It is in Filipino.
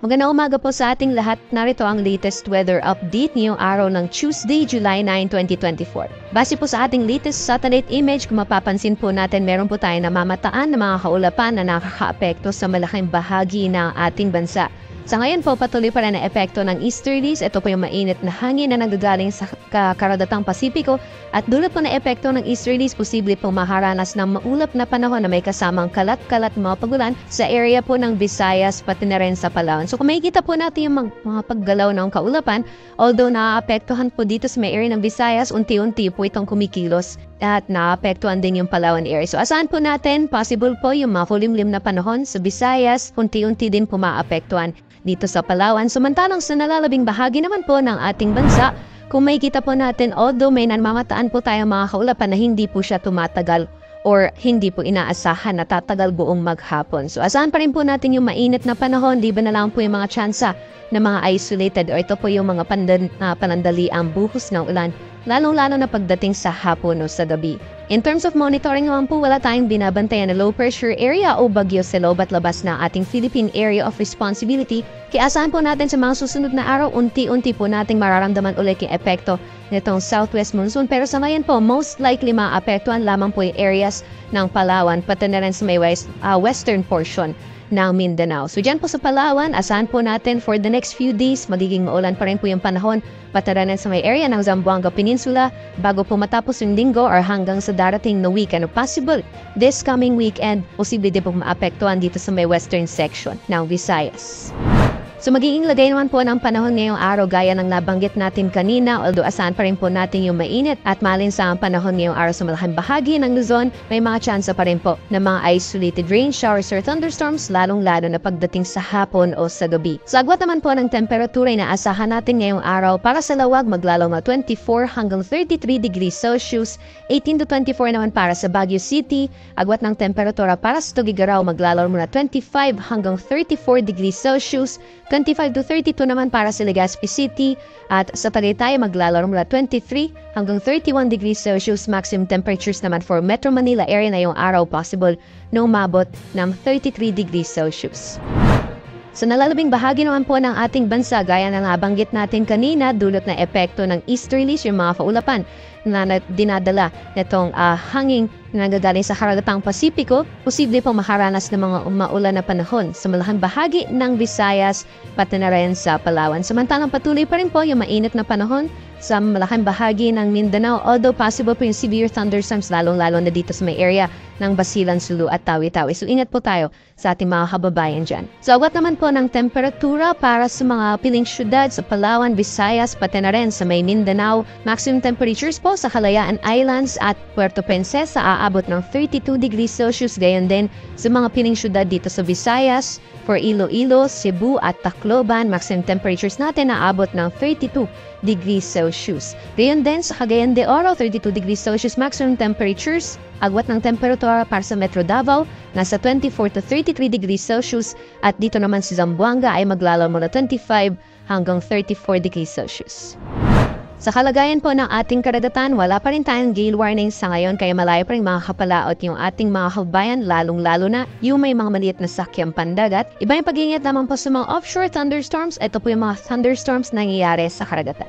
Magandang umaga po sa ating lahat. Narito ang latest weather update ngayong araw ng Tuesday, July 9, 2024. Base po sa ating latest satellite image, kung mapapansin po natin, meron po tayo namamataan na mga kaulapan na nakakaapekto sa malaking bahagi ng ating bansa. Sa ngayon po, patuloy pa rin ang epekto ng easterlies. Ito po yung mainit na hangin na nanggagaling sa karadatang Pasipiko. At dulot po na epekto ng easterlies, posible pong makaranas ng maulap na panahon na may kasamang kalat-kalat mga pagulan sa area po ng Visayas pati na rin sa Palawan. So kung makikita po natin yung mga paggalaw ng kaulapan, although naapektuhan po dito sa may area ng Visayas, unti-unti po itong kumikilos at naapektuhan din yung Palawan area. So asahan po natin, possible po yung makulimlim na panahon sa Visayas, unti-unti din po maapektuhan dito sa Palawan. Samantalang sa nalalabing bahagi naman po ng ating bansa, kung makikita po natin, although may namamataan po tayo mga kaulapan na hindi po siya tumatagal or hindi po inaasahan na tatagal buong maghapon. So asahan pa rin po natin yung mainit na panahon, liban na lang po yung mga tsansa na mga isolated o ito po yung mga panandali ang buhos ng ulan, lalong-lalo na pagdating sa hapon o sa gabi. In terms of monitoring naman po, wala tayong binabantayan na low pressure area o bagyo sa loob at labas na ating Philippine Area of Responsibility. Kaya asahan po natin sa mga susunod na araw, unti-unti po nating mararamdaman ulit yung epekto nitong southwest monsoon. Pero sa ngayon po, most likely maapektuhan lamang po yung areas ng Palawan, pati na rin sa may western portion ng Mindanao. So dyan po sa Palawan, asahan po natin for the next few days, magiging maulan pa rin po yung panahon, pataranan sa may area ng Zamboanga Peninsula bago po matapos yung linggo or hanggang sa darating na weekend o possible this coming weekend, posible din po maapektuhan dito sa may western section ng Visayas. So magiging lagay naman po ng panahon ngayong araw gaya ng nabanggit natin kanina, although asahan pa rin po natin yung mainit at malinsamang panahon ngayong araw sa malaking bahagi ng Luzon, may mga tsansa pa rin po ng mga isolated rain showers or thunderstorms, lalong-lalo na pagdating sa hapon o sa gabi. Sa agwat naman po ng temperatura na asahan natin ngayong araw, para sa lawag maglalaw na 24 hanggang 33 degrees Celsius, 18 to 24 naman para sa Baguio City, agwat ng temperatura para sa Tugigaraw maglalaw muna 25 hanggang 34 degrees Celsius, 25 to 32 naman para sa Legazpi City, at sa Tagaytay maglalaro mula 23 hanggang 31 degrees Celsius. Maximum temperatures naman for Metro Manila area na yung araw possible na umabot ng 33 degrees Celsius. Sa nalalabing bahagi naman po ng ating bansa, gaya na nabanggit natin kanina, dulot na epekto ng easterlies, yung mga kaulapan na dinadala nitong hanging na nagagaling sa karagatang Pasipiko, posible pong makaranas ng mga maulan na panahon sa malaking bahagi ng Visayas pati na rin sa Palawan. Samantalang patuloy pa rin po yung mainit na panahon sa malaking bahagi ng Mindanao, although possible po yung severe thunderstorms lalong-lalo na dito sa may area ng Basilan, Sulu at Tawi-Tawi. So ingat po tayo sa ating mga kababayan dyan. So agwat naman po ng temperatura para sa mga piling syudad sa Palawan, Visayas, pati na rin sa may Mindanao. Maximum temperatures po sa Kalayaan Islands at Puerto Princesa aabot ng 32 degrees Celsius. Gayon din sa mga piling syudad dito sa Visayas, for Iloilo, Cebu at Tacloban, maximum temperatures natin aabot ng 32 degrees Celsius. Gayon din sa Cagayan de Oro, 32 degrees Celsius maximum temperatures. Agwat ng temperatura para sa Metro Davao, nasa 24 to 33 degrees Celsius. At dito naman sa Zamboanga ay maglalaw mula 25 hanggang 34 degrees Celsius. Sa kalagayan po ng ating karagatan, wala pa rin tayong gale warning sa ngayon, kaya malayo pa rin makakapalaot yung ating mga kabayan, lalong-lalo na yung may mga maliit na sakyang pandagat. Iba yung pag-iingat naman po sa mga offshore thunderstorms. Ito po yung mga thunderstorms na nangyayari sa karagatan.